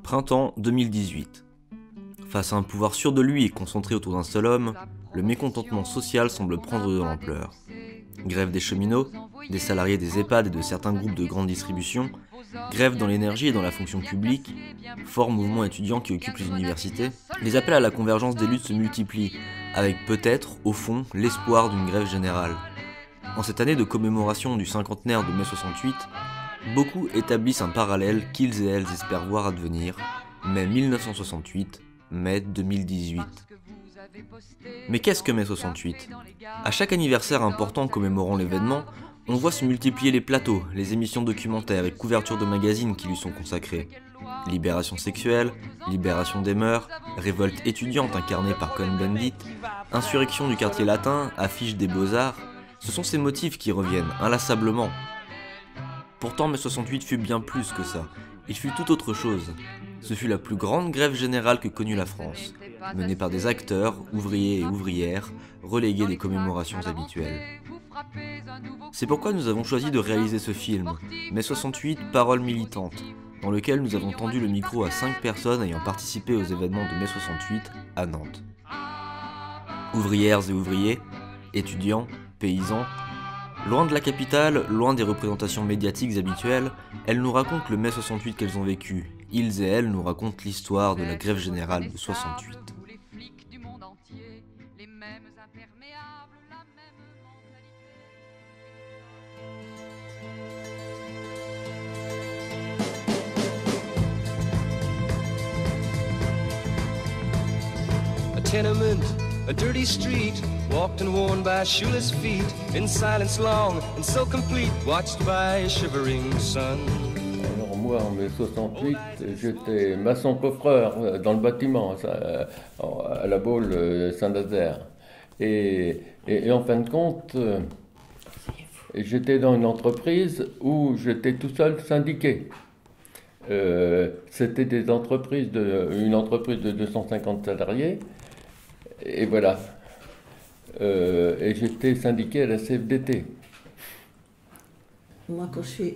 Printemps 2018. Face à un pouvoir sûr de lui et concentré autour d'un seul homme, le mécontentement social semble prendre de l'ampleur. Grève des cheminots, des salariés des EHPAD et de certains groupes de grande distribution, grève dans l'énergie et dans la fonction publique, fort mouvement étudiant qui occupe les universités, les appels à la convergence des luttes se multiplient, avec peut-être, au fond, l'espoir d'une grève générale. En cette année de commémoration du cinquantenaire de mai 68, beaucoup établissent un parallèle qu'ils et elles espèrent voir advenir, mai 1968, mai 2018. Mais qu'est-ce que mai 68 ? À chaque anniversaire important commémorant l'événement, on voit se multiplier les plateaux, les émissions documentaires et couvertures de magazines qui lui sont consacrées. Libération sexuelle, libération des mœurs, révolte étudiante incarnée par Cohn-Bendit, insurrection du quartier latin, affiche des beaux-arts, ce sont ces motifs qui reviennent inlassablement. Pourtant, mai 68 fut bien plus que ça. Il fut tout autre chose. Ce fut la plus grande grève générale que connut la France, menée par des acteurs, ouvriers et ouvrières, relégués des commémorations habituelles. C'est pourquoi nous avons choisi de réaliser ce film, mai 68, Paroles militantes, dans lequel nous avons tendu le micro à 5 personnes ayant participé aux événements de mai 68 à Nantes. Ouvrières et ouvriers, étudiants, paysans, loin de la capitale, loin des représentations médiatiques habituelles, elles nous racontent le mai 68 qu'elles ont vécu. Ils et elles nous racontent l'histoire de la grève générale de 68. A tenement, a dirty street, walked and worn by shoeless feet, in silence long and so complete, watched by a shivering sun. Alors moi, en mai 68, j'étais maçon coffreur dans le bâtiment, à la Baule Saint-Nazaire. Et en fin de compte, j'étais dans une entreprise où j'étais tout seul syndiqué. C'était une entreprise de 250 salariés. Et voilà. Et j'étais syndiqué à la CFDT. Moi,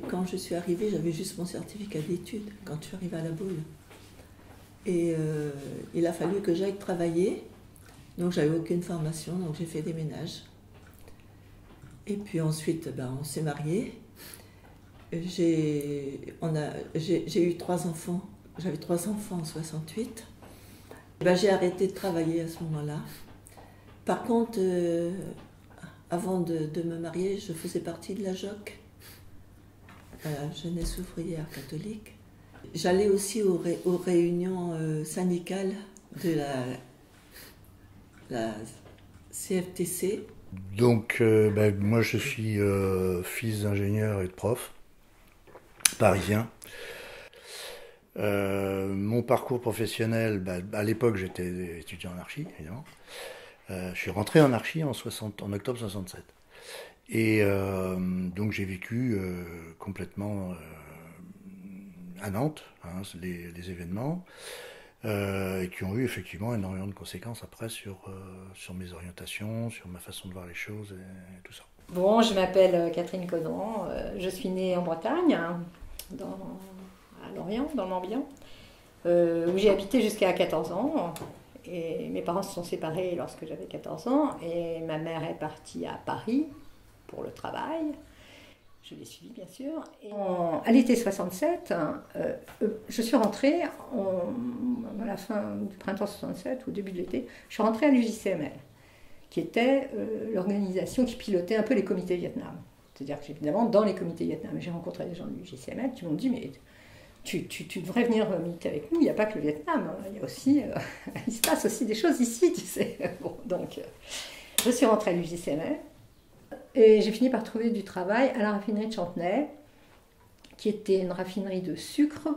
quand je suis arrivée, j'avais juste mon certificat d'études, quand je suis arrivée à la Baule. Et il a fallu que j'aille travailler. Donc, j'avais aucune formation, donc j'ai fait des ménages. Et puis ensuite, on s'est mariés. J'ai eu 3 enfants. J'avais 3 enfants en 68. J'ai arrêté de travailler à ce moment-là. Par contre, avant de me marier, je faisais partie de la JOC, la Jeunesse ouvrière catholique. J'allais aussi aux réunions syndicales de la CFTC. Donc, moi je suis fils d'ingénieur et de prof, parisien. Mon parcours professionnel, à l'époque j'étais étudiant en archi, évidemment. Je suis rentré en archi en octobre 67. Et donc j'ai vécu complètement à Nantes, les événements, et qui ont eu effectivement énormément de conséquences après sur mes orientations, sur ma façon de voir les choses et tout ça. Bon, je m'appelle Catherine Caudron, je suis née en Bretagne, à Lorient, dans l'Ambiant, où j'ai habité jusqu'à 14 ans. Et mes parents se sont séparés lorsque j'avais 14 ans, et ma mère est partie à Paris pour le travail. Je l'ai suivie, bien sûr. Et à l'été 67, je suis rentrée, à la fin du printemps 67, ou au début de l'été, je suis rentrée à l'UJCML, qui était l'organisation qui pilotait un peu les comités Vietnam. C'est-à-dire que, évidemment, dans les comités Vietnam, j'ai rencontré des gens de l'UJCML qui m'ont dit « mais tu devrais venir militer avec nous, il n'y a pas que le Vietnam, il y a aussi, il se passe aussi des choses ici, tu sais. » Bon, donc, je suis rentrée à l'UJCML et j'ai fini par trouver du travail à la raffinerie de Chantenay, qui était une raffinerie de sucre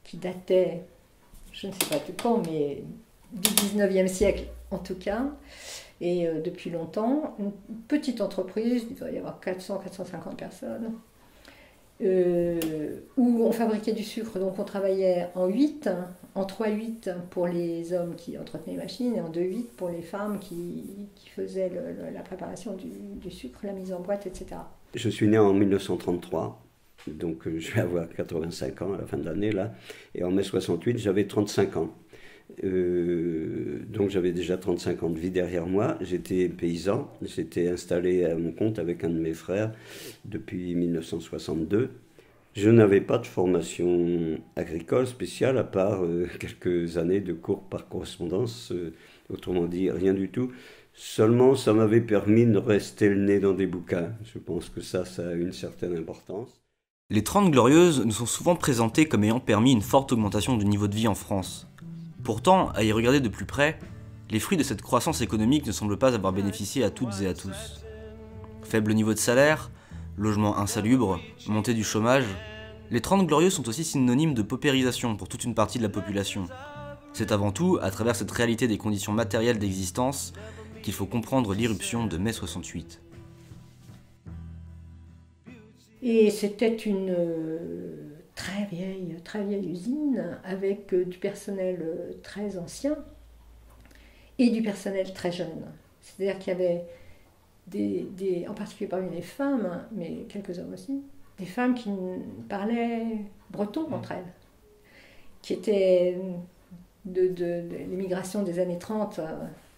qui datait, je ne sais pas de quand, mais du 19e siècle en tout cas. Et depuis longtemps, une petite entreprise, il doit y avoir 400-450 personnes, où on fabriquait du sucre. Donc on travaillait en 8, en 3-8 pour les hommes qui entretenaient les machines et en 2-8 pour les femmes qui faisaient la préparation du sucre, la mise en boîte, etc. Je suis né en 1933 Donc je vais avoir 85 ans à la fin de l'année, là. Et en mai 68, j'avais 35 ans. Donc j'avais déjà 35 ans de vie derrière moi. J'étais paysan, j'étais installé à mon compte avec un de mes frères depuis 1962. Je n'avais pas de formation agricole spéciale à part quelques années de cours par correspondance, autrement dit rien du tout. Seulement ça m'avait permis de rester le nez dans des bouquins. Je pense que ça a une certaine importance. Les 30 Glorieuses nous sont souvent présentées comme ayant permis une forte augmentation du niveau de vie en France. Pourtant, à y regarder de plus près, les fruits de cette croissance économique ne semblent pas avoir bénéficié à toutes et à tous. Faible niveau de salaire, logement insalubre, montée du chômage, les 30 Glorieuses sont aussi synonymes de paupérisation pour toute une partie de la population. C'est avant tout, à travers cette réalité des conditions matérielles d'existence, qu'il faut comprendre l'irruption de mai 68. Et c'était une très vieille usine avec du personnel très ancien et du personnel très jeune. C'est-à-dire qu'il y avait en particulier parmi les femmes, mais quelques hommes aussi, des femmes qui parlaient breton entre elles, qui étaient de l'immigration des années 30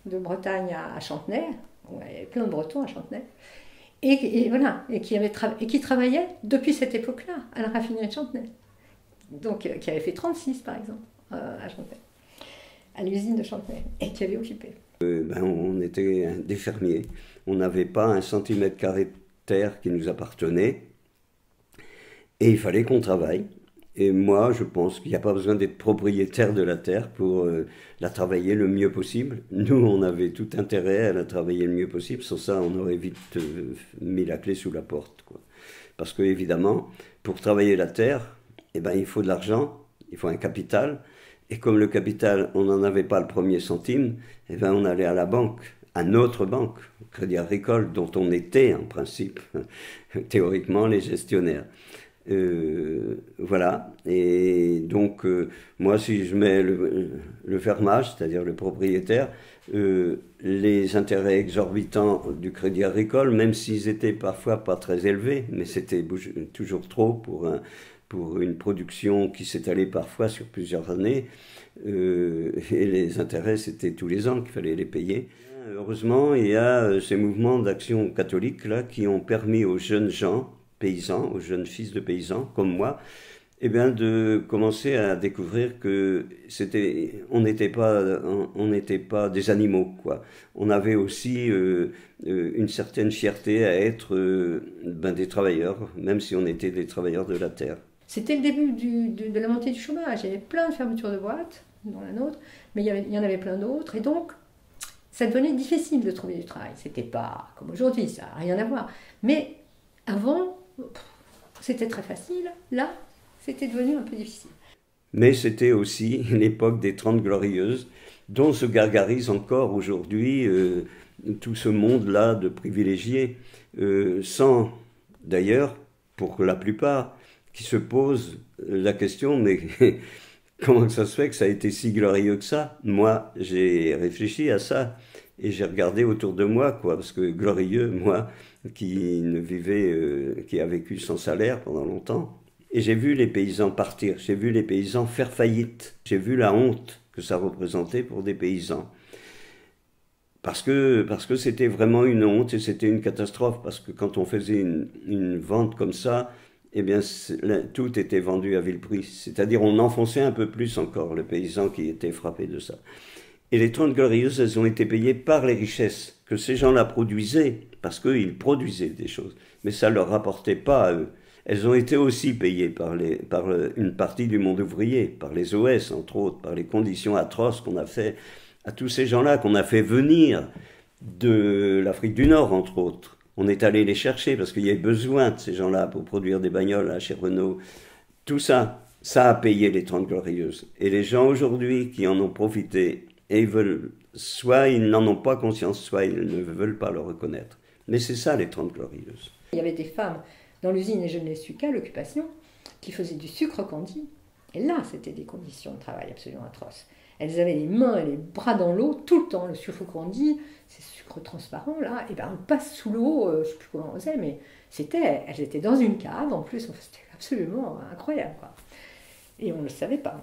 de Bretagne à Chantenay. Il y avait plein de Bretons à Chantenay. Et voilà, et qui travaillaient depuis cette époque-là à la raffinerie de Chantenay. Donc, qui avait fait 36 par exemple à Chantenay, à l'usine de Chantenay, et qui avait occupé. On était des fermiers, on n'avait pas 1 cm² de terre qui nous appartenait, et il fallait qu'on travaille. Et moi, je pense qu'il n'y a pas besoin d'être propriétaire de la terre pour la travailler le mieux possible. Nous, on avait tout intérêt à la travailler le mieux possible. Sans ça, on aurait vite mis la clé sous la porte, quoi. Parce que, évidemment, pour travailler la terre, il faut de l'argent, il faut un capital. Et comme le capital, on n'en avait pas le premier centime, on allait à la banque, à notre banque, Crédit Agricole, dont on était, en principe, théoriquement, les gestionnaires. Voilà, et donc moi si je mets le fermage, c'est-à-dire le propriétaire, les intérêts exorbitants du Crédit Agricole, même s'ils étaient parfois pas très élevés, mais c'était toujours trop pour une production qui s'étalait parfois sur plusieurs années, et les intérêts c'était tous les ans qu'il fallait les payer. Heureusement, il y a ces mouvements d'action catholique là qui ont permis aux jeunes gens paysans, aux jeunes fils de paysans comme moi, de commencer à découvrir que on n'était pas des animaux, quoi. On avait aussi une certaine fierté à être des travailleurs, même si on était des travailleurs de la terre. C'était le début de la montée du chômage. Il y avait plein de fermetures de boîtes, dont la nôtre, mais il y en avait plein d'autres, et donc ça devenait difficile de trouver du travail. C'était pas comme aujourd'hui, ça n'a rien à voir. Mais avant, c'était très facile. Là, c'était devenu un peu difficile. Mais c'était aussi l'époque des 30 Glorieuses, dont se gargarise encore aujourd'hui tout ce monde-là de privilégiés, sans d'ailleurs, pour la plupart, qui se posent la question, mais comment ça se fait que ça a été si glorieux que ça? Moi, j'ai réfléchi à ça et j'ai regardé autour de moi, quoi, parce que glorieux, moi, qui a vécu sans salaire pendant longtemps, et j'ai vu les paysans partir, j'ai vu les paysans faire faillite, j'ai vu la honte que ça représentait pour des paysans. Parce que c'était vraiment une honte et c'était une catastrophe, parce que quand on faisait une vente comme ça, tout était vendu à vil prix. C'est-à-dire on enfonçait un peu plus encore le paysan qui était frappé de ça. Et les 30 Glorieuses, elles ont été payées par les richesses que ces gens-là produisaient, parce qu'ils produisaient des choses, mais ça ne leur rapportait pas à eux. Elles ont été aussi payées par une partie du monde ouvrier, par les OS entre autres, par les conditions atroces qu'on a fait à tous ces gens-là, qu'on a fait venir de l'Afrique du Nord entre autres. On est allé les chercher parce qu'il y avait besoin de ces gens-là pour produire des bagnoles chez Renault. Tout ça, ça a payé les 30 Glorieuses. Et les gens aujourd'hui qui en ont profité, et soit ils n'en ont pas conscience, soit ils ne veulent pas le reconnaître. Mais c'est ça les 30 Glorieuses. Il y avait des femmes dans l'usine, et je ne l'ai su qu'à l'occupation, qui faisaient du sucre candi. Et là, c'était des conditions de travail absolument atroces. elles avaient les mains et les bras dans l'eau tout le temps. Le sucre grandit, ces sucres transparents là, et ben on passe sous l'eau, je ne sais plus comment on faisait, mais elles étaient dans une cave en plus, c'était absolument incroyable, quoi. Et on ne le savait pas.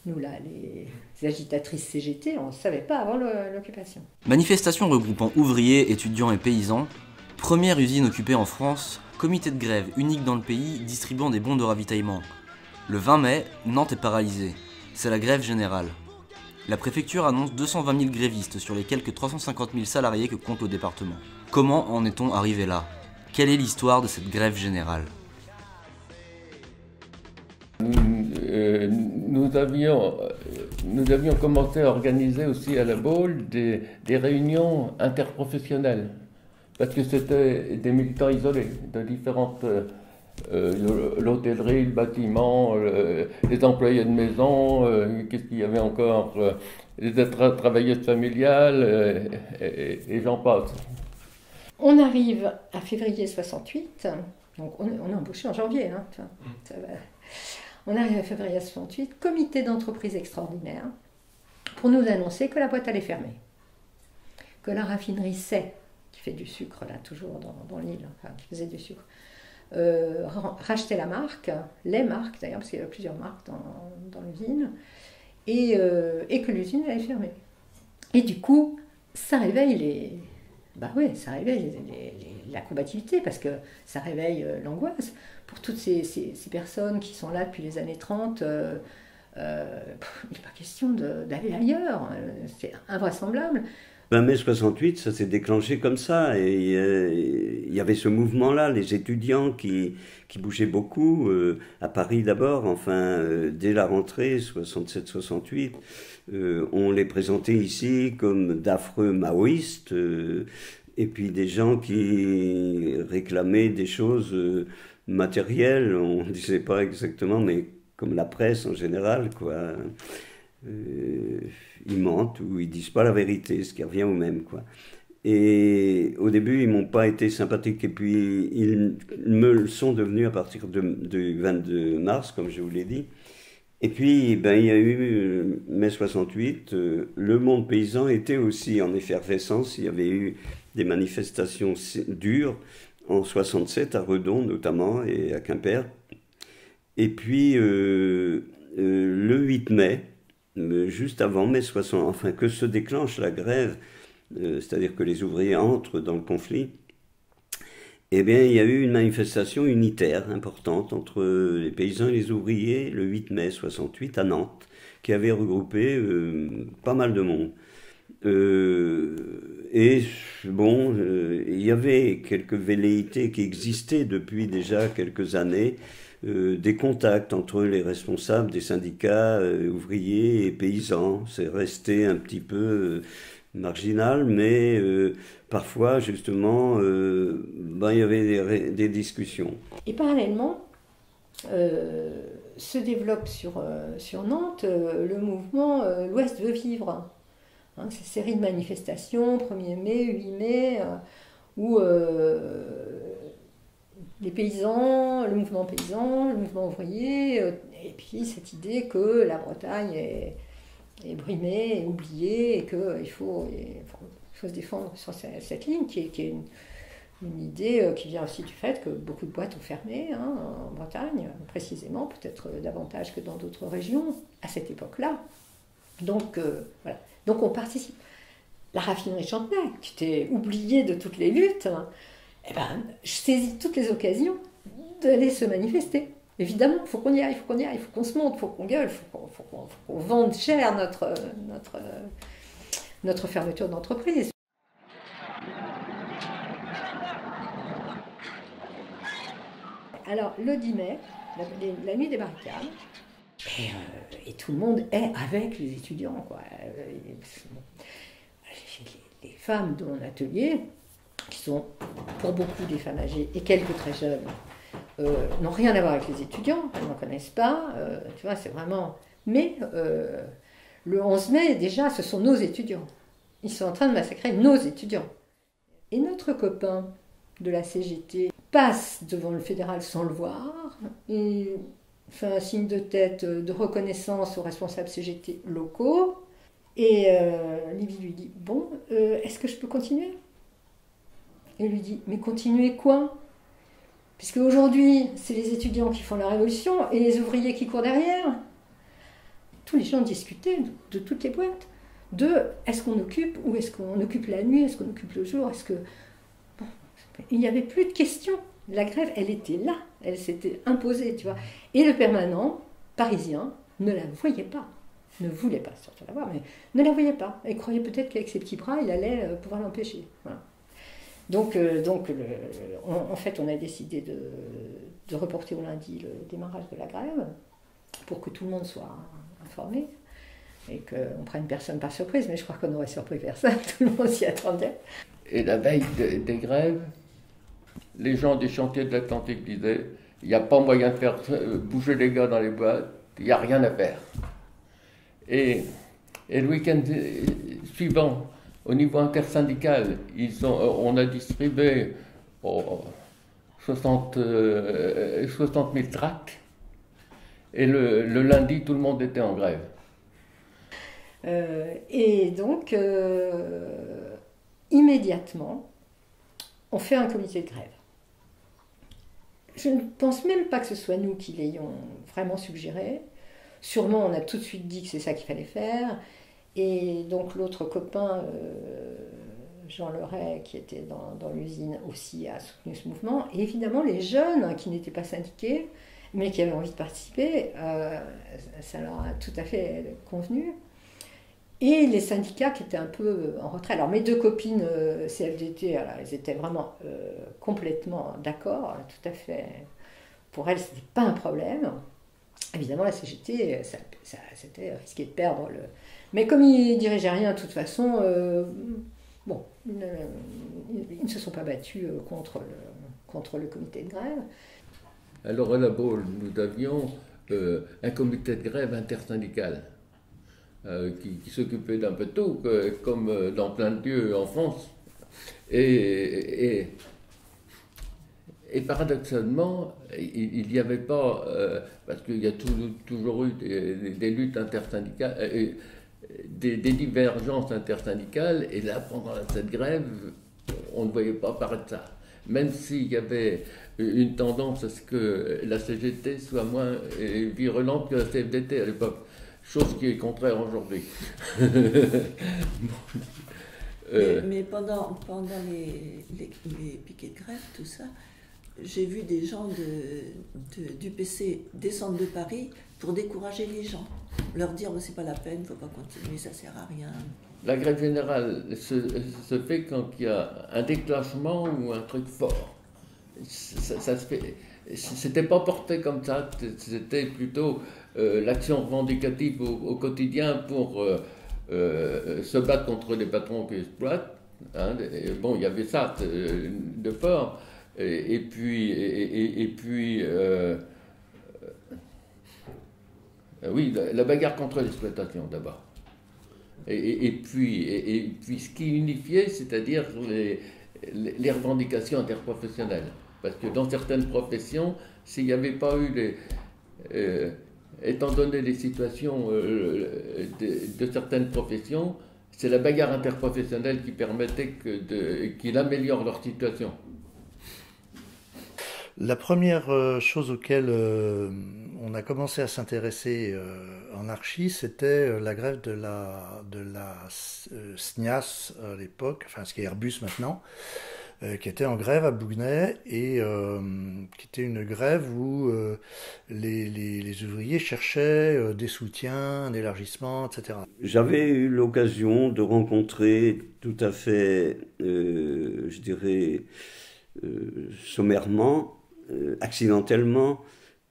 Nous là, les agitatrices CGT, on ne savait pas avant l'occupation. Manifestation regroupant ouvriers, étudiants et paysans, première usine occupée en France, comité de grève unique dans le pays distribuant des bons de ravitaillement. Le 20 mai, Nantes est paralysée. C'est la grève générale. La préfecture annonce 220 000 grévistes sur les quelques 350 000 salariés que compte le département. Comment en est-on arrivé là? Quelle est l'histoire de cette grève générale? Nous avions commencé à organiser aussi à la Baule des réunions interprofessionnelles, parce que c'était des militants isolés de différentes... l'hôtellerie, le bâtiment, les employés de maison, qu'est-ce qu'il y avait encore, les travailleuses familiales, et j'en passe. On arrive à février 68, donc on est embauché en janvier, hein, on arrive à février 68, comité d'entreprise extraordinaire, pour nous annoncer que la boîte allait fermer, que la raffinerie C, qui fait du sucre là, toujours dans l'île, enfin, qui faisait du sucre, rachetait la marque, les marques d'ailleurs, parce qu'il y avait plusieurs marques dans l'usine, et que l'usine allait fermer. Et du coup, ça réveille la combativité, parce que ça réveille l'angoisse. Pour toutes ces personnes qui sont là depuis les années 30, il n'est pas question d'aller ailleurs, c'est invraisemblable. Ben, mai 68, ça s'est déclenché comme ça, et il y avait ce mouvement-là, les étudiants qui bougeaient beaucoup, à Paris d'abord, enfin, dès la rentrée, 67-68, on les présentait ici comme d'affreux maoïstes, et puis des gens qui réclamaient des choses matérielles, on ne disait pas exactement, mais comme la presse en général, quoi. Ils mentent ou ils disent pas la vérité, ce qui revient au même, quoi. Et au début, ils m'ont pas été sympathiques, et puis ils me le sont devenus à partir du 22 mars, comme je vous l'ai dit. Et puis, ben, il y a eu mai 68, le monde paysan était aussi en effervescence. Il y avait eu des manifestations dures en 67 à Redon notamment et à Quimper. Et puis le 8 mai, juste avant mai 60, enfin que se déclenche la grève, c'est-à-dire que les ouvriers entrent dans le conflit, eh bien il y a eu une manifestation unitaire importante entre les paysans et les ouvriers le 8 mai 68 à Nantes, qui avait regroupé pas mal de monde. Et bon, il y avait quelques velléités qui existaient depuis déjà quelques années, des contacts entre les responsables des syndicats ouvriers et paysans. C'est resté un petit peu marginal, mais parfois, justement, il y avait des discussions. Et parallèlement, se développe sur Nantes le mouvement L'Ouest veut vivre. Hein, ces séries de manifestations, 1er mai, 8 mai, où les paysans, le mouvement paysan, le mouvement ouvrier, et puis cette idée que la Bretagne est brimée, est oubliée, et qu'il faut se défendre sur cette ligne, qui est une idée qui vient aussi du fait que beaucoup de boîtes ont fermé, hein, en Bretagne, précisément, peut-être davantage que dans d'autres régions, à cette époque-là. Donc, voilà. Donc on participe. La raffinerie de Chantenay, qui était oubliée de toutes les luttes, eh ben, je saisis toutes les occasions d'aller se manifester. Évidemment, il faut qu'on y aille, il faut qu'on se monte, il faut qu'on gueule, il faut qu'on vende cher notre fermeture d'entreprise. Alors, le 10 mai, la nuit des barricades, et tout le monde est avec les étudiants, quoi. Les femmes de mon atelier, qui sont pour beaucoup des femmes âgées et quelques très jeunes, n'ont rien à voir avec les étudiants, elles n'en connaissent pas, tu vois, c'est vraiment... Mais le 11 mai, déjà, ce sont nos étudiants. Ils sont en train de massacrer nos étudiants. Et notre copain de la CGT passe devant le fédéral sans le voir, et fait un signe de tête de reconnaissance aux responsables CGT locaux. Et Libye lui dit, bon, est-ce que je peux continuer? Et il lui dit, mais continuer quoi? Puisque aujourd'hui, c'est les étudiants qui font la révolution et les ouvriers qui courent derrière. Tous les gens discutaient de toutes les boîtes, de est-ce qu'on occupe ou est-ce qu'on occupe la nuit, est-ce qu'on occupe le jour, est-ce que... Bon, il n'y avait plus de questions. La grève, elle était là, elle s'était imposée, tu vois. Et le permanent parisien ne la voyait pas, ne voulait pas surtout la voir, mais ne la voyait pas. Et croyait peut-être qu'avec ses petits bras, il allait pouvoir l'empêcher. Voilà. Donc en fait, on a décidé de reporter au lundi le démarrage de la grève pour que tout le monde soit informé et qu'on prenne personne par surprise, mais je crois qu'on aurait surpris personne, tout le monde s'y attendait. Et la veille des grèves, les gens des chantiers de l'Atlantique disaient « il n'y a pas moyen de faire bouger les gars dans les boîtes, il n'y a rien à faire ». Et le week-end suivant, au niveau intersyndical, on a distribué 60 000 tracts. Et le lundi, tout le monde était en grève. Et donc, immédiatement, on fait un comité de grève. Je ne pense même pas que ce soit nous qui l'ayons vraiment suggéré. Sûrement, on a tout de suite dit que c'est ça qu'il fallait faire. Et donc l'autre copain, Jean Leray, qui était dans l'usine aussi, a soutenu ce mouvement. Et évidemment, les jeunes qui n'étaient pas syndiqués, mais qui avaient envie de participer, ça leur a tout à fait convenu. Et les syndicats qui étaient un peu en retrait. Alors mes deux copines CFDT, alors, elles étaient vraiment complètement d'accord, tout à fait. Pour elles, ce n'était pas un problème. Évidemment, la CGT, c'était risqué de perdre le... Mais comme ils ne dirigeaient rien, de toute façon, bon, ils ne se sont pas battus contre le comité de grève. Alors à la Baule, nous avions un comité de grève intersyndical qui s'occupait d'un peu tout, comme dans plein de lieux en France. Et paradoxalement, il n'y avait pas, parce qu'il y a toujours eu des luttes intersyndicales, des divergences intersyndicales, et là, pendant cette grève, on ne voyait pas apparaître ça. Même s'il y avait une tendance à ce que la CGT soit moins virulente que la CFDT à l'époque, chose qui est contraire aujourd'hui. Mais pendant les piquets de grève, tout ça, j'ai vu des gens du PC descendre de Paris pour décourager les gens, leur dire oh, c'est pas la peine, faut pas continuer, ça sert à rien. La grève générale se fait quand il y a un déclenchement ou un truc fort. Ça se fait. C'était pas porté comme ça, c'était plutôt l'action revendicative au quotidien pour se battre contre les patrons qui exploitent. Hein. Bon, il y avait ça de fort. Et puis oui, la bagarre contre l'exploitation d'abord. Et puis ce qui unifiait, c'est-à-dire les revendications interprofessionnelles. Parce que dans certaines professions, s'il n'y avait pas eu étant donné les situations de certaines professions, c'est la bagarre interprofessionnelle qui permettait qu'il améliore leur situation. La première chose auquel on a commencé à s'intéresser en archi, c'était la grève de la SNIAS à l'époque, enfin ce qui est Airbus maintenant, qui était en grève à Bougnay et qui était une grève où les ouvriers cherchaient des soutiens, un élargissement, etc. J'avais eu l'occasion de rencontrer tout à fait, je dirais, sommairement, accidentellement,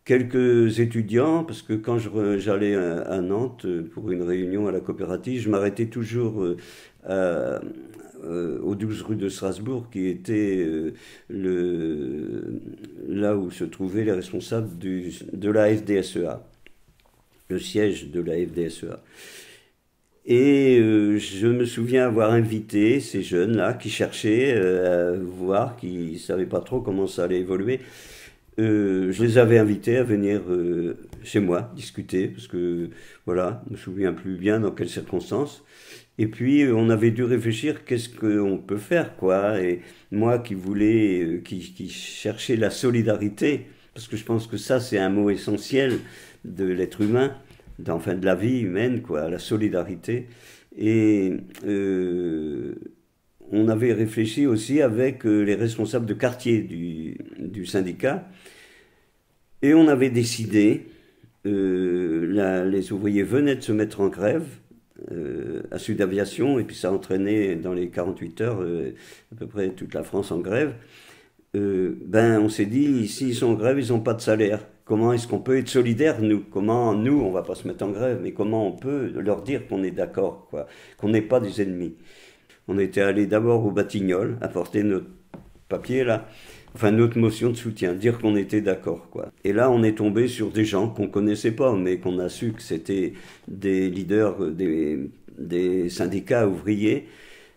quelques étudiants, parce que quand j'allais à Nantes pour une réunion à la coopérative, je m'arrêtais toujours au 12 rue de Strasbourg, qui était là où se trouvaient les responsables de la FDSEA, le siège de la FDSEA. Et je me souviens avoir invité ces jeunes-là qui cherchaient à voir, qui ne savaient pas trop comment ça allait évoluer, je les avais invités à venir chez moi discuter, parce que, voilà, je ne me souviens plus bien dans quelles circonstances. Et puis, on avait dû réfléchir qu'est-ce qu'on peut faire, quoi. Et moi qui voulais, qui cherchais la solidarité, parce que je pense que ça, c'est un mot essentiel de l'être humain, enfin de la vie humaine, quoi, la solidarité. Et on avait réfléchi aussi avec les responsables de quartier du syndicat, et on avait décidé, les ouvriers venaient de se mettre en grève, à Sud Aviation, et puis ça entraînait dans les 48 heures à peu près toute la France en grève. On s'est dit, s'ils sont en grève, ils n'ont pas de salaire. Comment est-ce qu'on peut être solidaires, nous? Comment, nous, on ne va pas se mettre en grève, mais comment on peut leur dire qu'on est d'accord, quoi, qu'on n'est pas des ennemis? On était allé d'abord au Batignolles, apporter notre papier, là, enfin notre motion de soutien, dire qu'on était d'accord, quoi. Et là, on est tombé sur des gens qu'on connaissait pas, mais qu'on a su que c'était des leaders des syndicats ouvriers,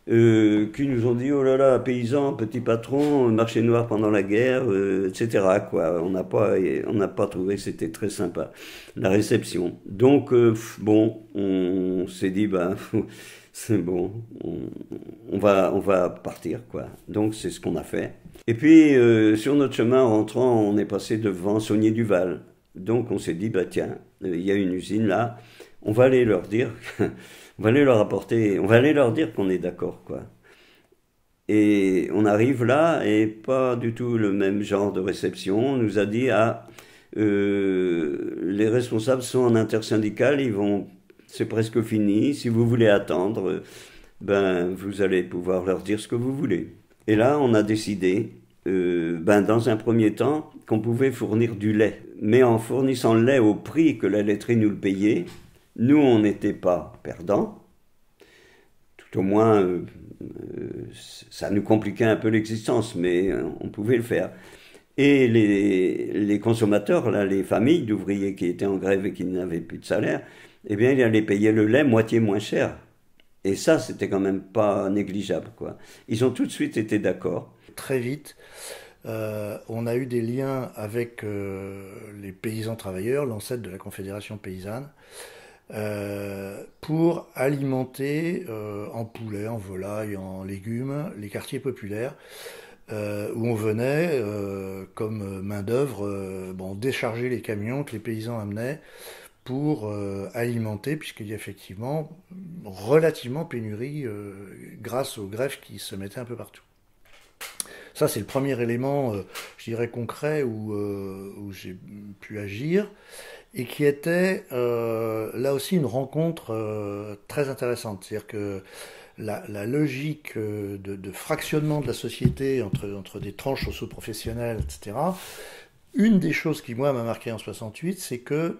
qui nous ont dit, oh là là, paysans, petits patrons, marché noir pendant la guerre, etc., quoi. On n'a pas trouvé que c'était très sympa, la réception. Donc, on s'est dit, c'est bon, on va partir, quoi. Donc, c'est ce qu'on a fait. Et puis, sur notre chemin en rentrant, on est passé devant Saunier-du-Val. Donc, on s'est dit, tiens, il y a une usine là, on va aller leur dire, on va aller leur dire qu'on est d'accord, quoi. Et on arrive là, et pas du tout le même genre de réception. On nous a dit, les responsables sont en intersyndical, c'est presque fini, si vous voulez attendre, vous allez pouvoir leur dire ce que vous voulez. Et là, on a décidé, dans un premier temps, qu'on pouvait fournir du lait. Mais en fournissant le lait au prix que la laiterie nous le payait, nous, on n'était pas perdants. Tout au moins, ça nous compliquait un peu l'existence, mais on pouvait le faire. Et les consommateurs, là, les familles d'ouvriers qui étaient en grève et qui n'avaient plus de salaire, eh bien, ils allaient payer le lait moitié moins cher. Et ça, c'était quand même pas négligeable, quoi. Ils ont tout de suite été d'accord. Très vite, on a eu des liens avec les paysans travailleurs, l'ancêtre de la Confédération paysanne, pour alimenter en poulet, en volaille, en légumes, les quartiers populaires, où on venait comme main-d'œuvre décharger les camions que les paysans amenaient pour alimenter, puisqu'il y a effectivement relativement pénurie grâce aux greffes qui se mettaient un peu partout. Ça, c'est le premier élément, je dirais, concret où j'ai pu agir, et qui était là aussi une rencontre très intéressante. C'est-à-dire que la logique de fractionnement de la société entre des tranches socio-professionnelles, etc., une des choses qui, moi, m'a marqué en 68, c'est que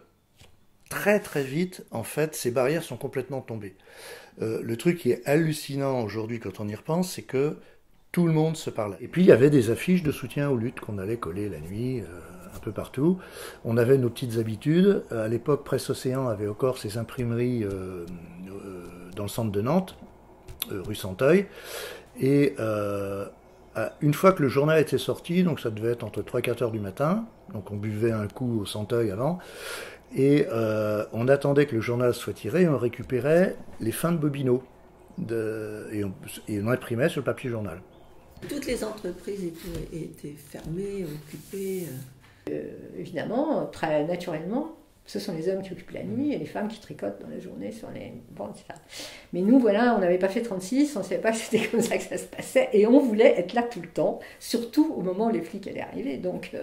très très vite, en fait, ces barrières sont complètement tombées. Le truc qui est hallucinant aujourd'hui quand on y repense, c'est que tout le monde se parlait. Et puis il y avait des affiches de soutien aux luttes qu'on allait coller la nuit, un peu partout. On avait nos petites habitudes. À l'époque, Presse Océan avait encore ses imprimeries dans le centre de Nantes, rue Santeuil. Et une fois que le journal était sorti, donc ça devait être entre 3 et 4 heures du matin, donc on buvait un coup au Santeuil avant, et on attendait que le journal soit tiré, et on récupérait les fins de Bobino, et on imprimait sur le papier journal. Toutes les entreprises étaient fermées, occupées. Évidemment, très naturellement, ce sont les hommes qui occupent la nuit et les femmes qui tricotent dans la journée sur les bancs, etc. Mais nous, voilà, on n'avait pas fait 36, on ne savait pas que c'était comme ça que ça se passait, et on voulait être là tout le temps, surtout au moment où les flics allaient arriver. Donc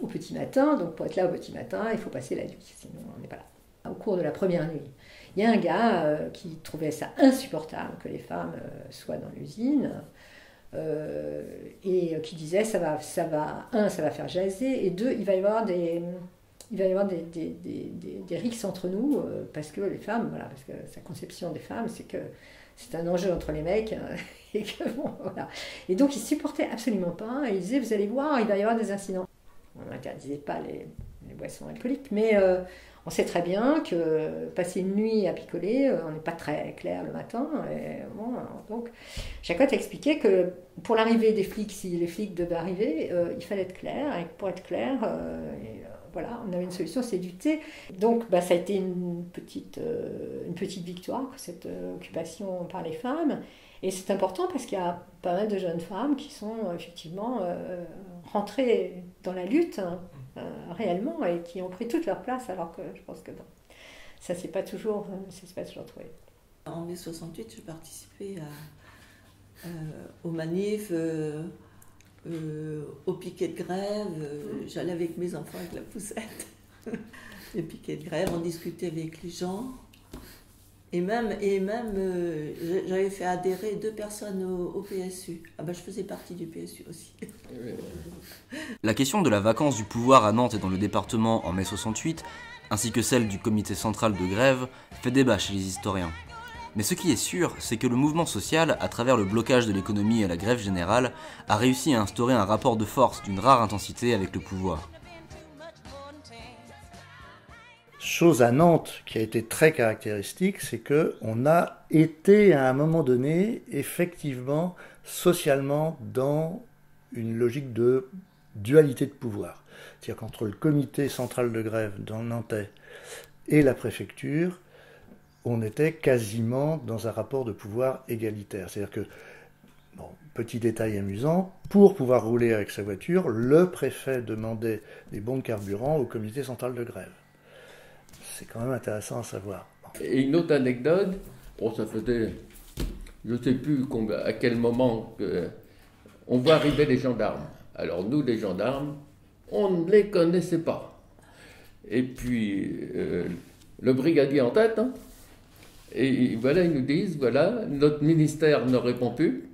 au petit matin, donc pour être là au petit matin, il faut passer la nuit, sinon on n'est pas là. Au cours de la première nuit, il y a un gars qui trouvait ça insupportable que les femmes soient dans l'usine, et qui disait ça va faire jaser, et deux, il va y avoir des rixes entre nous, parce que les femmes, voilà, parce que sa conception des femmes, c'est que c'est un enjeu entre les mecs, et que bon, voilà. Et donc il supportait absolument pas, et il disait, vous allez voir, il va y avoir des incidents. On n'interdisait pas les boissons alcooliques, mais On sait très bien que passer une nuit à picoler, on n'est pas très clair le matin. Et bon, donc, Jacotte expliquait que pour l'arrivée des flics, si les flics devaient arriver, il fallait être clair. Et pour être clair, voilà, on avait une solution, c'est du thé. Donc ça a été une petite victoire, cette occupation par les femmes. Et c'est important parce qu'il y a pas mal de jeunes femmes qui sont effectivement rentrées dans la lutte réellement et qui ont pris toute leur place, alors que je pense que ça ne s'est pas toujours trouvé. En mai 68, je participais aux manifs, aux piquets de grève. J'allais avec mes enfants avec la poussette. Les piquets de grève, on discutait avec les gens. Et même j'avais fait adhérer 2 personnes au PSU. Ah ben, je faisais partie du PSU aussi. La question de la vacance du pouvoir à Nantes et dans le département en mai 68, ainsi que celle du comité central de grève, fait débat chez les historiens. Mais ce qui est sûr, c'est que le mouvement social, à travers le blocage de l'économie et la grève générale, a réussi à instaurer un rapport de force d'une rare intensité avec le pouvoir. Chose à Nantes qui a été très caractéristique, c'est qu'on a été à un moment donné, effectivement, socialement, dans une logique de dualité de pouvoir. C'est-à-dire qu'entre le comité central de grève dans Nantais et la préfecture, on était quasiment dans un rapport de pouvoir égalitaire. C'est-à-dire que, bon, petit détail amusant, pour pouvoir rouler avec sa voiture, le préfet demandait des bons de carburant au comité central de grève. C'est quand même intéressant à savoir. Et une autre anecdote, ça faisait, je ne sais plus à quel moment, on voit arriver les gendarmes. Alors nous, les gendarmes, on ne les connaissait pas. Et puis, le brigadier en tête, hein, et voilà, ils nous disent, voilà, notre ministère ne répond plus,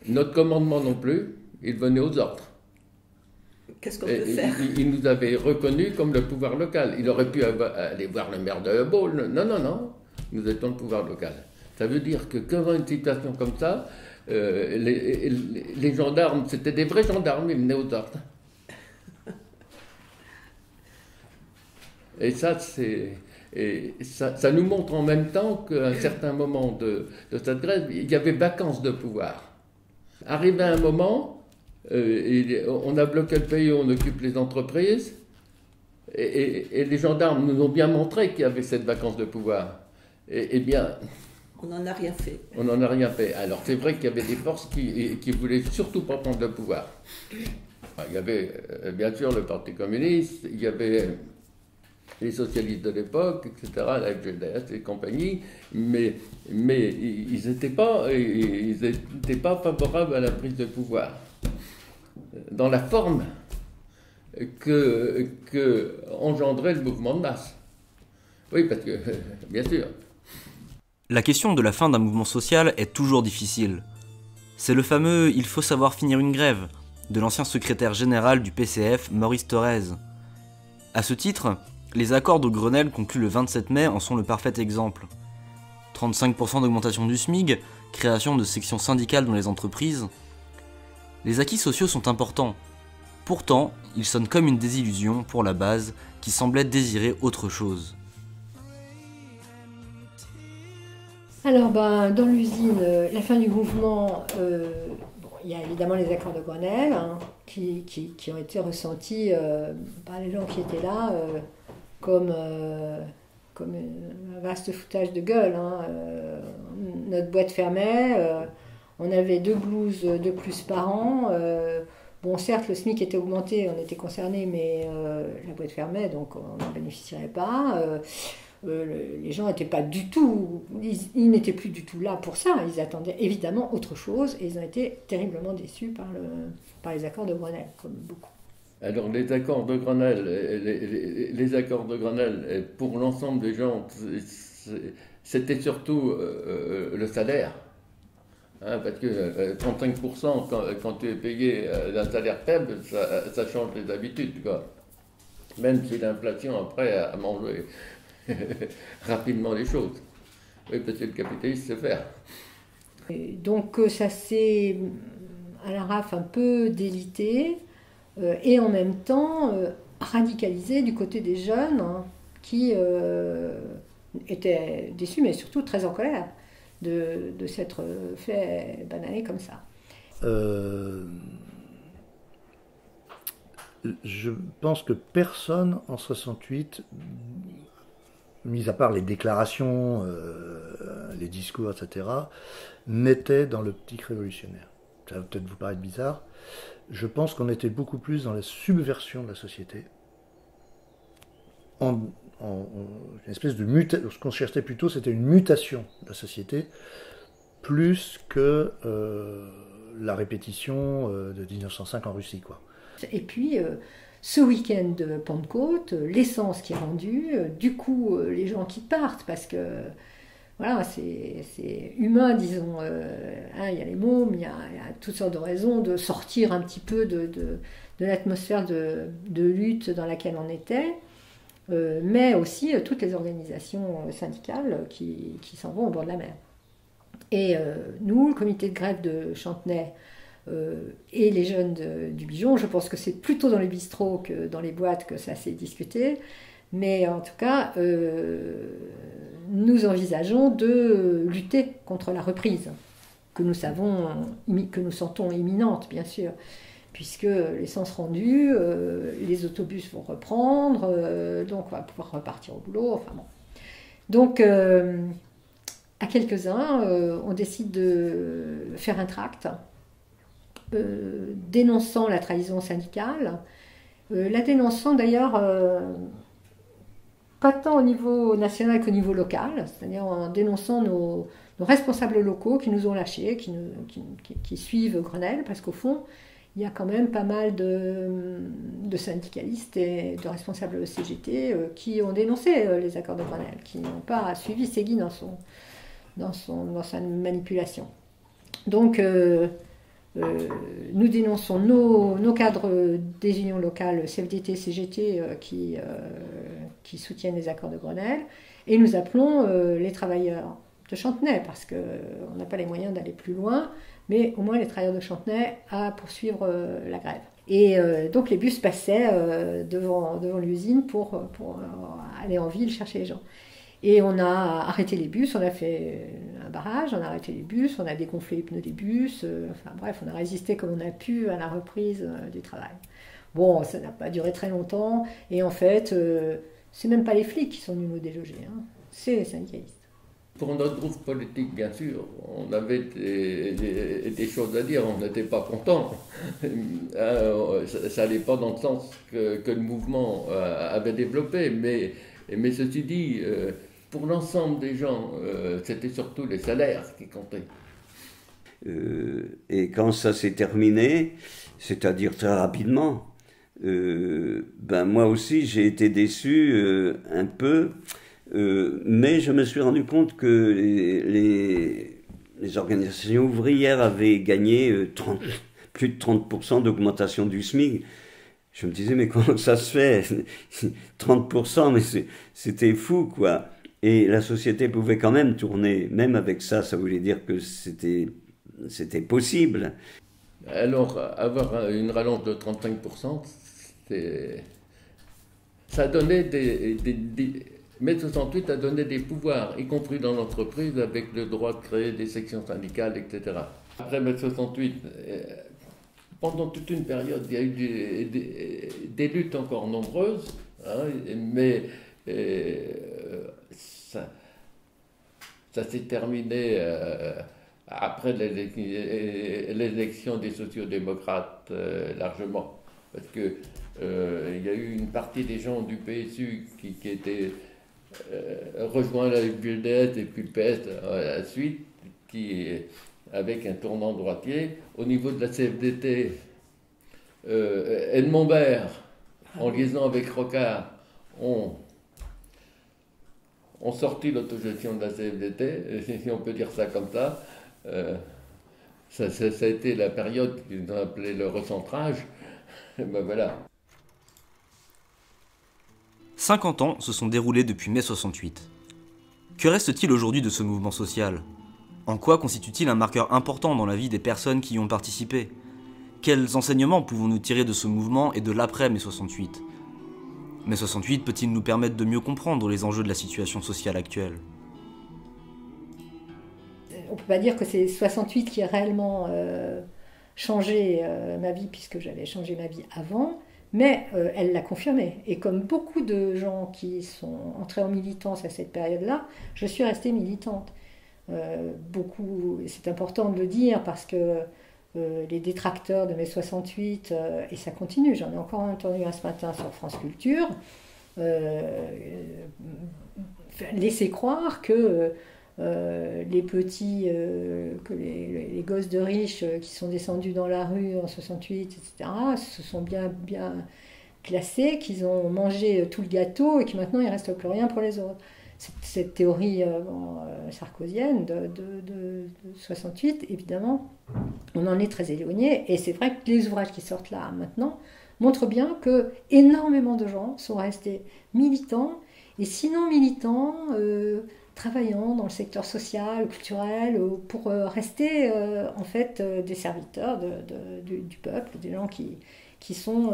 notre commandement non plus, il venait aux ordres. Qu'est-ce qu'on peut faire ? Il nous avait reconnus comme le pouvoir local. Il aurait pu aller voir le maire de Hubble. Non, nous étions le pouvoir local. Ça veut dire que devant une situation comme ça, les gendarmes, c'était des vrais gendarmes, ils venaient aux ordres. Et ça, ça nous montre en même temps qu'à un certain moment de cette grève, il y avait vacances de pouvoir. Arrivé à un moment, on a bloqué le pays, on occupe les entreprises, et les gendarmes nous ont bien montré qu'il y avait cette vacance de pouvoir. Eh bien, on n'en a rien fait. On n'en a rien fait. Alors c'est vrai qu'il y avait des forces qui voulaient surtout pas prendre le pouvoir. Il y avait bien sûr le Parti communiste, il y avait les socialistes de l'époque, etc., la FGDS et compagnie, mais ils n'étaient pas favorables à la prise de pouvoir. Dans la forme que engendrait le mouvement de masse. Oui, parce que, bien sûr. La question de la fin d'un mouvement social est toujours difficile. C'est le fameux « il faut savoir finir une grève » de l'ancien secrétaire général du PCF, Maurice Thorez. À ce titre, les accords de Grenelle conclus le 27 mai en sont le parfait exemple. 35% d'augmentation du SMIC, création de sections syndicales dans les entreprises. Les acquis sociaux sont importants. Pourtant, ils sonnent comme une désillusion pour la base qui semblait désirer autre chose. Alors, dans l'usine, la fin du mouvement, il y a évidemment les accords de Grenelle hein, qui ont été ressentis par les gens qui étaient là comme un vaste foutage de gueule. Hein. Notre boîte fermait, on avait 2 blouses de plus par an. Bon, certes, le SMIC était augmenté, on était concernés, mais la boîte fermait, donc on n'en bénéficierait pas. Les gens n'étaient pas du tout, ils n'étaient plus du tout là pour ça. Ils attendaient évidemment autre chose et ils ont été terriblement déçus par les accords de Grenelle, comme beaucoup. Alors les accords de Grenelle, les accords de Grenelle, pour l'ensemble des gens, c'était surtout le salaire. Hein, parce que 35% quand tu es payé d'un salaire faible, ça change les habitudes, quoi. Même si l'inflation après a mangé rapidement les choses. Oui, parce que le capitaliste sait faire. Et donc ça s'est à la rafle un peu délité et en même temps radicalisé du côté des jeunes hein, qui étaient déçus, mais surtout très en colère de s'être fait bananer comme ça. Je pense que personne en 68, mis à part les déclarations, les discours, etc., n'était dans l'optique révolutionnaire. Ça va peut-être vous paraître bizarre. Je pense qu'on était beaucoup plus dans la subversion de la société. Une espèce de mutation. Ce qu'on cherchait plutôt, c'était une mutation de la société, plus que la répétition de 1905 en Russie, quoi. Et puis, ce week-end de Pentecôte, l'essence qui est rendue, du coup, les gens qui partent, parce que voilà, c'est humain, disons. Il y a les mômes, il y a toutes sortes de raisons de sortir un petit peu de l'atmosphère de lutte dans laquelle on était, mais aussi toutes les organisations syndicales qui s'en vont au bord de la mer. Et nous, le comité de grève de Chantenay, et les jeunes du Bijon, je pense que c'est plutôt dans les bistrots que dans les boîtes que ça s'est discuté, mais en tout cas, nous envisageons de lutter contre la reprise, que nous sentons imminente, bien sûr, puisque l'essence rendue, les autobus vont reprendre, donc on va pouvoir repartir au boulot, enfin bon. Donc, à quelques-uns, on décide de faire un tract dénonçant la trahison syndicale, la dénonçant d'ailleurs pas tant au niveau national qu'au niveau local, c'est-à-dire en dénonçant nos responsables locaux qui nous ont lâchés, qui suivent Grenelle, parce qu'au fond, il y a quand même pas mal de syndicalistes et de responsables CGT qui ont dénoncé les accords de Grenelle, qui n'ont pas suivi Séguy dans sa manipulation. Donc, nous dénonçons nos cadres des unions locales CFDT, CGT qui soutiennent les accords de Grenelle, et nous appelons les travailleurs de Chantenay, parce qu'on n'a pas les moyens d'aller plus loin, mais au moins les travailleurs de Chantenay à poursuivre la grève. Et donc les bus passaient devant l'usine pour aller en ville chercher les gens. Et on a arrêté les bus, on a fait un barrage, on a arrêté les bus, on a dégonflé les pneus des bus, enfin bref, on a résisté comme on a pu à la reprise du travail. Bon, ça n'a pas duré très longtemps, et en fait, c'est même pas les flics qui sont venus nous déloger, hein, c'est les syndicalistes. Pour notre groupe politique, bien sûr, on avait des choses à dire, on n'était pas contents. Ça n'allait pas dans le sens que le mouvement avait développé, mais ceci dit, pour l'ensemble des gens, c'était surtout les salaires qui comptaient. Et quand ça s'est terminé, c'est-à-dire très rapidement, moi aussi j'ai été déçu un peu, mais je me suis rendu compte que les organisations ouvrières avaient gagné plus de 30% d'augmentation du SMIC. Je me disais, mais comment ça se fait 30%, mais c'était fou, quoi. Et la société pouvait quand même tourner, même avec ça, ça voulait dire que c'était possible. Alors, avoir une rallonge de 35%, ça donnait mai 68 a donné des pouvoirs, y compris dans l'entreprise, avec le droit de créer des sections syndicales, etc. Après mai 68, pendant toute une période, il y a eu des luttes encore nombreuses, hein, mais ça s'est terminé après l'élection des sociodémocrates largement, parce que il y a eu une partie des gens du PSU qui étaient rejoints la BULDES et puis le PS à la suite, avec un tournant droitier. Au niveau de la CFDT, Edmond Baird, en liaison avec Rocard, ont sorti l'autogestion de la CFDT, si on peut dire ça comme ça. Ça a été la période qu'ils ont appelée le recentrage. Ben voilà. 50 ans se sont déroulés depuis mai 68. Que reste-t-il aujourd'hui de ce mouvement social ? En quoi constitue-t-il un marqueur important dans la vie des personnes qui y ont participé ? Quels enseignements pouvons-nous tirer de ce mouvement et de l'après mai 68 ? Mai 68 peut-il nous permettre de mieux comprendre les enjeux de la situation sociale actuelle? On ne peut pas dire que c'est 68 qui a réellement changé ma vie, puisque j'avais changé ma vie avant, mais elle l'a confirmé. Et comme beaucoup de gens qui sont entrés en militance à cette période-là, je suis restée militante. Beaucoup, c'est important de le dire, parce que les détracteurs de mai 68, et ça continue, j'en ai encore entendu un ce matin sur France Culture, laisser croire que les petits, que les gosses de riches qui sont descendus dans la rue en 68, etc., se sont bien classés, qu'ils ont mangé tout le gâteau et que maintenant il ne reste plus rien pour les autres. Cette théorie sarkozienne de 68, évidemment, on en est très éloigné. Et c'est vrai que les ouvrages qui sortent là maintenant montrent bien que énormément de gens sont restés militants, et sinon militants, travaillant dans le secteur social, culturel, pour rester en fait des serviteurs du peuple, des gens qui sont...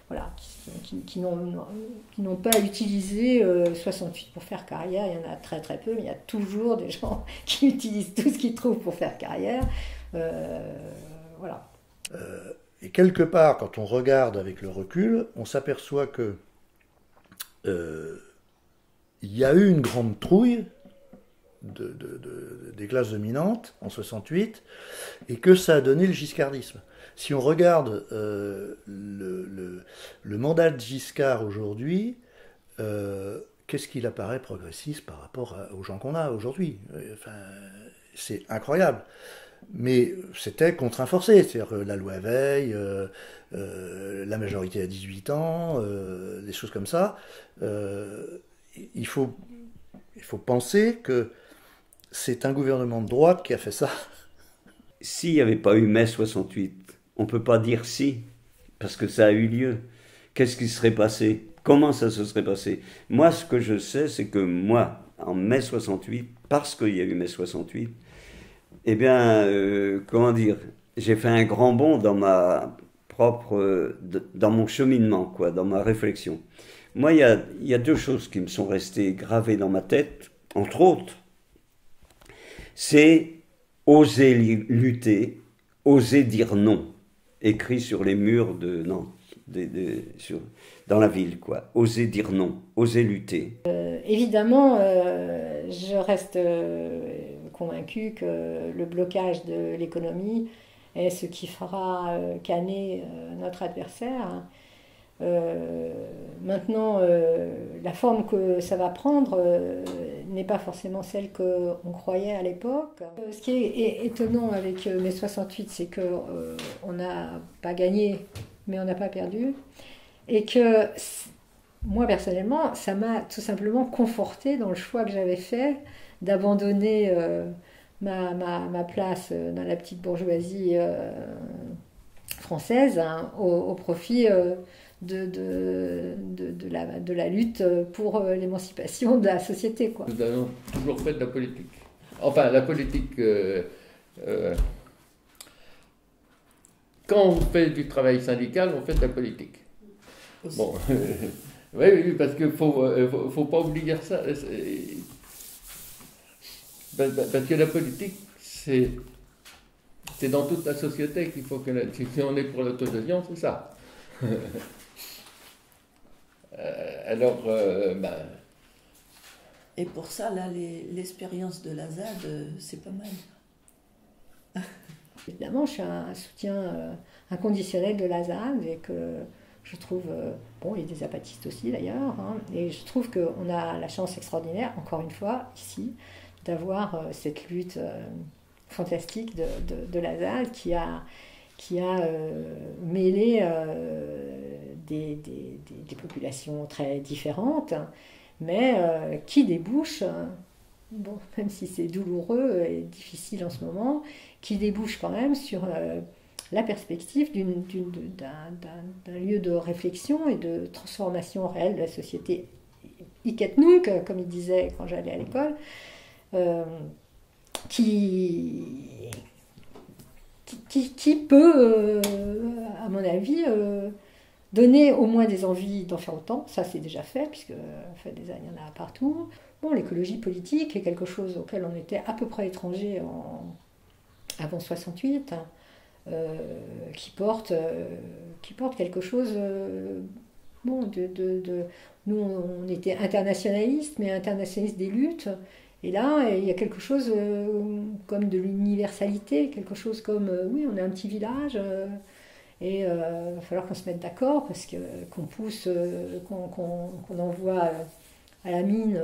voilà, qui n'ont pas utilisé 68 pour faire carrière. Il y en a très très peu, mais il y a toujours des gens qui utilisent tout ce qu'ils trouvent pour faire carrière. Voilà. Et quelque part, quand on regarde avec le recul, on s'aperçoit que il y a eu une grande trouille des classes dominantes en 68, et que ça a donné le giscardisme. Si on regarde le mandat de Giscard aujourd'hui, qu'est-ce qu'il apparaît progressiste par rapport aux gens qu'on a aujourd'hui? Enfin, c'est incroyable. Mais c'était contraint forcé, c'est-à-dire la loi Veil, la majorité à 18 ans, des choses comme ça. Il faut penser que c'est un gouvernement de droite qui a fait ça. S'il n'y avait pas eu mai 68, on ne peut pas dire si, parce que ça a eu lieu. Qu'est-ce qui serait passé? Comment ça se serait passé? Moi, ce que je sais, c'est que moi, en mai 68, parce qu'il y a eu mai 68, eh bien, comment dire, j'ai fait un grand bond dans ma propre, dans mon cheminement, quoi, dans ma réflexion. Moi, il y a deux choses qui me sont restées gravées dans ma tête, entre autres. C'est oser lutter, oser dire non, écrit sur les murs de Nantes, dans la ville, quoi. Oser dire non, oser lutter. Évidemment, je reste convaincue que le blocage de l'économie est ce qui fera canner notre adversaire. Maintenant, la forme que ça va prendre n'est pas forcément celle qu'on croyait à l'époque. Ce qui est étonnant avec mai 68, c'est qu'on n'a pas gagné, mais on n'a pas perdu. Et que moi, personnellement, ça m'a tout simplement confortée dans le choix que j'avais fait d'abandonner ma place dans la petite bourgeoisie française, hein, au profit de la lutte pour l'émancipation de la société, quoi. Nous avons toujours fait de la politique. Enfin, la politique... quand on fait du travail syndical, on fait de la politique. Aussi. Bon, oui, parce qu'il ne faut pas oublier ça. Parce que la politique, c'est dans toute la société qu'il faut que... Si on est pour l'autogestion, c'est ça. Alors, Et pour ça, là, l'expérience de la ZAD, c'est pas mal. Évidemment, je suis un soutien inconditionnel de la ZAD, et que je trouve, bon, il y a des apatistes aussi d'ailleurs, hein, et je trouve qu'on a la chance extraordinaire, encore une fois, ici, d'avoir cette lutte fantastique de la ZAD qui a mêlé des populations très différentes, mais qui débouche, bon, même si c'est douloureux et difficile en ce moment, qui débouche quand même sur la perspective d'un lieu de réflexion et de transformation réelle de la société. Iketnuk, comme il disait quand j'allais à l'école, qui peut, à mon avis, donner au moins des envies d'en faire autant. Ça, c'est déjà fait, puisque fait, il y en a partout. Bon, l'écologie politique est quelque chose auquel on était à peu près étranger avant 68, qui porte quelque chose... bon, nous, on était internationalistes, mais internationalistes des luttes. Et là, il y a quelque chose comme de l'universalité, quelque chose comme, oui, on est un petit village, et il va falloir qu'on se mette d'accord, parce qu'on pousse, qu'on envoie à la mine,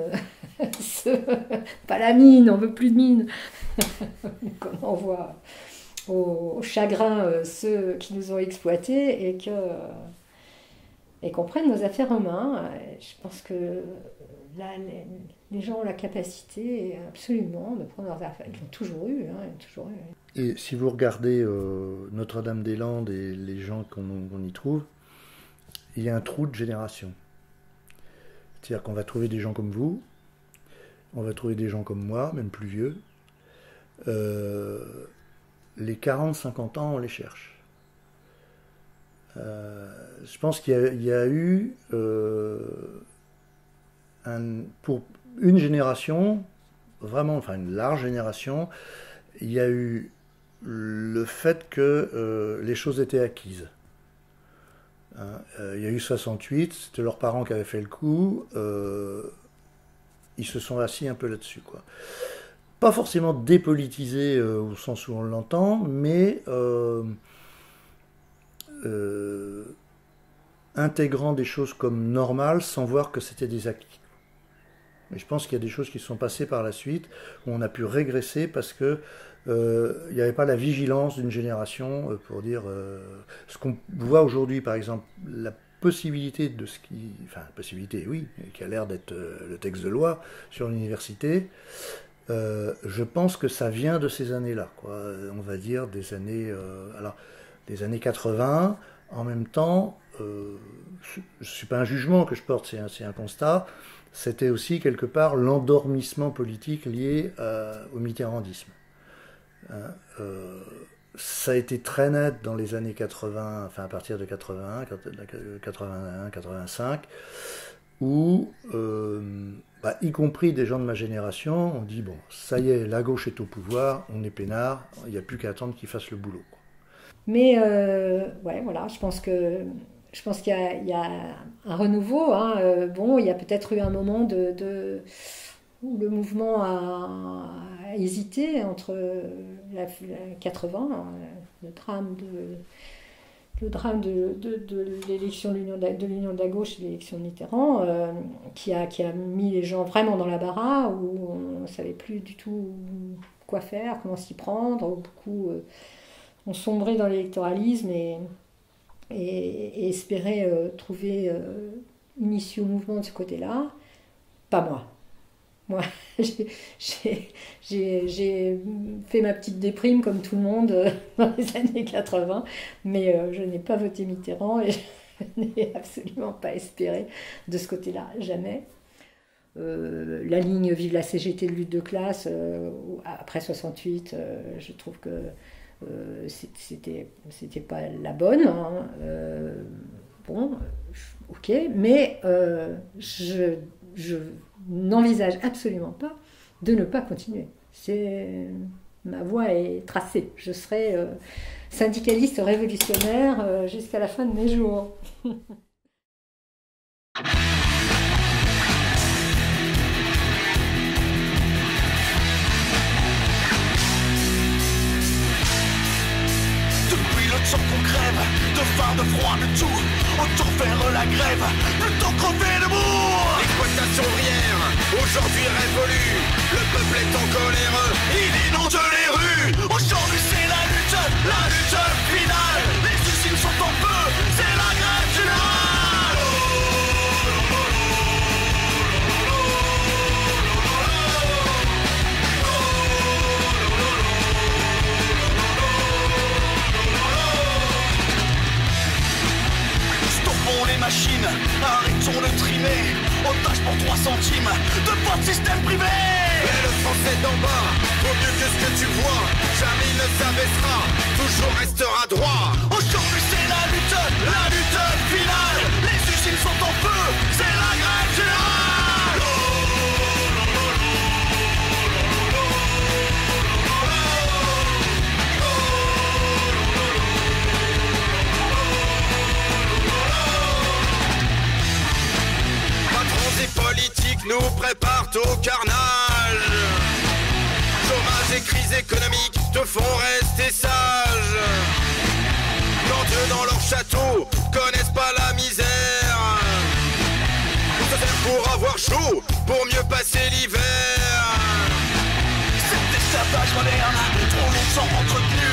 pas la mine, on veut plus de mine, qu'on envoie au chagrin ceux qui nous ont exploités, et qu'on prenne nos affaires en main. Je pense que là, les gens ont la capacité absolument de prendre leurs affaires. Ils l'ont toujours eu. Et si vous regardez Notre-Dame-des-Landes et les gens qu'on y trouve, il y a un trou de génération. C'est-à-dire qu'on va trouver des gens comme vous, on va trouver des gens comme moi, même plus vieux. Les 40-50 ans, on les cherche. Je pense qu'il y a eu, pour une génération, vraiment, enfin une large génération, il y a eu le fait que les choses étaient acquises. Il y a eu 68, c'était leurs parents qui avaient fait le coup, ils se sont assis un peu là-dessus, quoi. Pas forcément dépolitisé au sens où on l'entend, mais intégrant des choses comme normales sans voir que c'était des acquis. Mais je pense qu'il y a des choses qui sont passées par la suite où on a pu régresser parce que il n'y avait pas la vigilance d'une génération pour dire ce qu'on voit aujourd'hui, par exemple, la possibilité de ce qui... Enfin, possibilité, oui, qui a l'air d'être le texte de loi sur l'université. Je pense que ça vient de ces années-là, quoi. On va dire des années... des années 80, en même temps, je ne suis pas un jugement que je porte, c'est un constat, c'était aussi quelque part l'endormissement politique lié au mitterrandisme. Ça a été très net dans les années 80, enfin à partir de 81, 81, 85, où, y compris des gens de ma génération, on dit, bon, ça y est, la gauche est au pouvoir, on est peinard, il n'y a plus qu'à attendre qu'ils fassent le boulot. Mais ouais, voilà, je pense qu'il y a un renouveau. Bon, il y a peut-être eu un moment où le mouvement a hésité entre la 80, le drame de l'élection de l'Union de la gauche et l'élection de Mitterrand, qui a mis les gens vraiment dans l'embarras, où on ne savait plus du tout quoi faire, comment s'y prendre. Beaucoup ont sombré dans l'électoralisme et espéraient trouver une issue au mouvement de ce côté-là. Pas moi. Moi, j'ai fait ma petite déprime comme tout le monde dans les années 80, mais je n'ai pas voté Mitterrand et je n'ai absolument pas espéré de ce côté-là, jamais. La ligne Vive la CGT de lutte de classe, après 68, je trouve que c'était pas la bonne. Bon, ok, mais je n'envisage absolument pas de ne pas continuer. Ma voie est tracée. Je serai syndicaliste révolutionnaire jusqu'à la fin de mes jours. Sans qu'on crève, de faim, de froid, de tout, autant faire la grève, plutôt crever debout. L'exploitation ouvrière, aujourd'hui révolue, le peuple est en colère, il inonde les rues. Aujourd'hui c'est la lutte finale, les usines sont en feu, c'est la grève générale. Les machines, arrêtons de trimer, otage pour 3 centimes, de votre système privé. Et le français d'en bas vaut mieux que ce que tu vois. Jamais il ne s'abaissera, toujours restera droit. Aujourd'hui c'est la lutte finale. Les usines sont en feu, c'est la grève générale. Patrons et politiques nous préparent au carnage. Chômage et crise économique te font rester sage. Quand eux dans leur château connaissent pas la misère, ils se servent pour avoir chaud, pour mieux passer l'hiver. Cet esclavage moderne, trop longtemps entretenu,